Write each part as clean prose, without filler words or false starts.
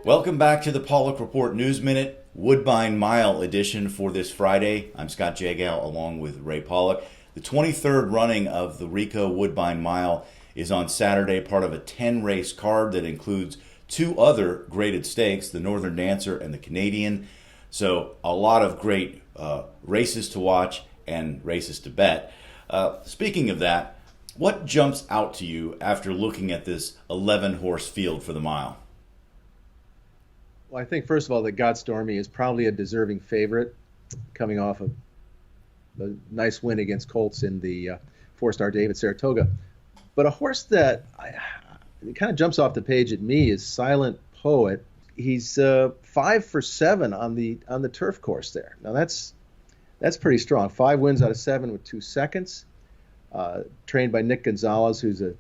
Welcome back to the Paulick Report News Minute, Woodbine Mile edition for this Friday. I'm Scott Jagow along with Ray Paulick. The 23rd running of the Ricoh Woodbine Mile is on Saturday, part of a 10-race card that includes two other graded stakes, the Northern Dancer and the Canadian. So a lot of great races to watch and races to bet. Speaking of that, what jumps out to you after looking at this 11-horse field for the mile? Well, I think, first of all, that God Stormy is probably a deserving favorite coming off of a nice win against Colts in the four-star David Saratoga. But a horse that it kind of jumps off the page at me is Silent Poet. He's 5 for 7 on the turf course there. Now, that's pretty strong. 5 wins out of 7 with 2 seconds. Trained by Nick Gonzalez, who's a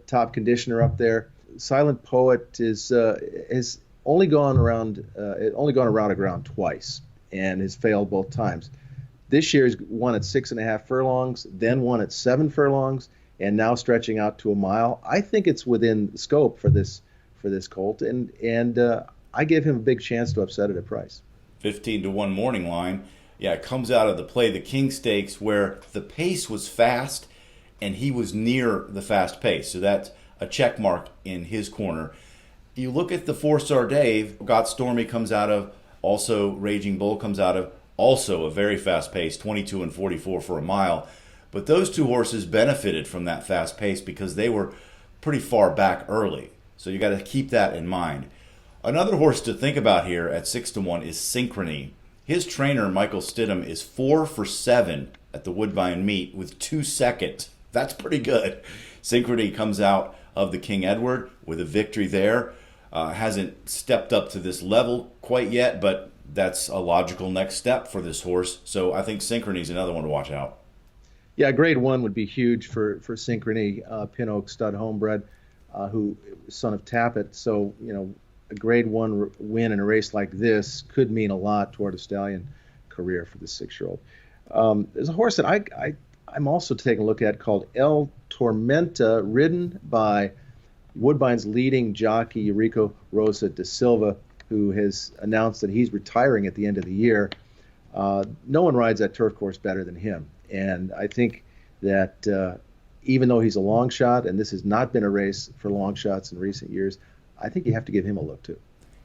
top conditioner up there. Silent Poet is only gone around a ground twice and has failed both times. This year he's won at 6.5 furlongs, then won at 7 furlongs, and now stretching out to a mile. I think it's within scope for this colt, and I give him a big chance to upset it at price. 15-1 morning line. Yeah, it comes out of the Play the King Stakes where the pace was fast and he was near the fast pace. So that's a check mark in his corner. You look at the four-star Dave, Got Stormy comes out of, also Raging Bull comes out of, also a very fast pace, 22 and 44 for a mile. But those two horses benefited from that fast pace because they were pretty far back early. So you got to keep that in mind. Another horse to think about here at 6-1 is Synchrony. His trainer, Michael Stidham, is 4 for 7 at the Woodbine meet with 2 seconds. That's pretty good. Synchrony comes out of the King Edward with a victory there. Hasn't stepped up to this level quite yet, but that's a logical next step for this horse. So I think Synchrony is another one to watch out. Yeah, grade 1 would be huge for Synchrony, Pin Oak stud homebred, who son of Tappet. So, a grade 1 win in a race like this could mean a lot toward a stallion career for the 6-year-old. There's a horse that I'm also taking a look at called El Tormenta, ridden by Woodbine's leading jockey, Ricoh Rosa da Silva, who has announced that he's retiring at the end of the year. No one rides that turf course better than him. And I think that even though he's a long shot, and this has not been a race for long shots in recent years, I think you have to give him a look too.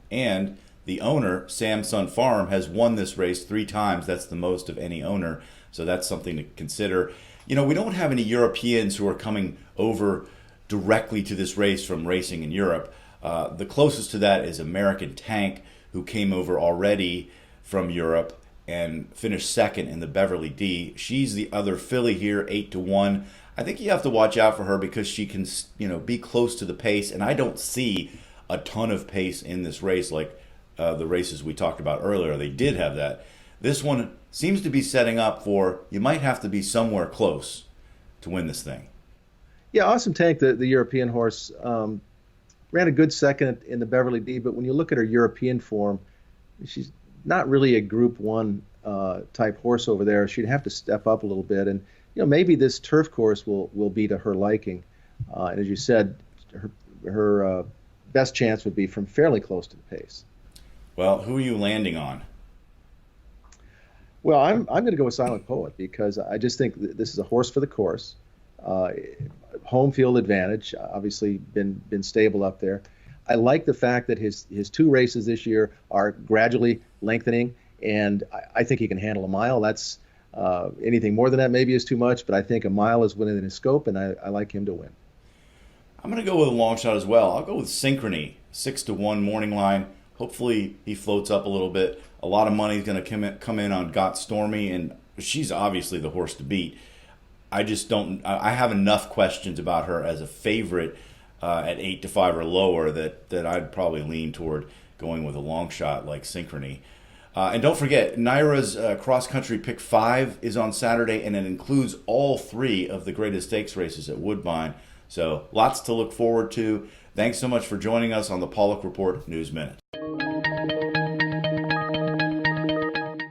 And the owner, Samson Farm, has won this race 3 times. That's the most of any owner. So that's something to consider. We don't have any Europeans who are coming over directly to this race from racing in Europe. The closest to that is American Tank, who came over already from Europe and finished second in the Beverly D. She's the other filly here, 8-1. I think you have to watch out for her because she can, be close to the pace, and I don't see a ton of pace in this race like the races we talked about earlier. They did have that. This one seems to be setting up for you might have to be somewhere close to win this thing. Yeah, Awesome Tank, the European horse, ran a good second in the Beverly D, but when you look at her European form, she's not really a Group 1 type horse over there. She'd have to step up a little bit, and maybe this turf course will be to her liking. And as you said, her best chance would be from fairly close to the pace. Well, who are you landing on? Well, I'm going to go with Silent Poet because I just think this is a horse for the course. Home field advantage, obviously been stable up there. I like the fact that his 2 races this year are gradually lengthening, and I think he can handle a mile. That's anything more than that maybe is too much, but I think a mile is within his scope, and I like him to win. I'm going to go with a long shot as well. I'll go with Synchrony, 6-1 morning line. Hopefully he floats up a little bit. A lot of money is going to come in on Got Stormy, and she's obviously the horse to beat. I have enough questions about her as a favorite at 8-5 or lower that I'd probably lean toward going with a long shot like Synchrony. And don't forget, Naira's cross-country pick 5 is on Saturday, and it includes all 3 of the greatest stakes races at Woodbine. So lots to look forward to. Thanks so much for joining us on the Paulick Report News Minute.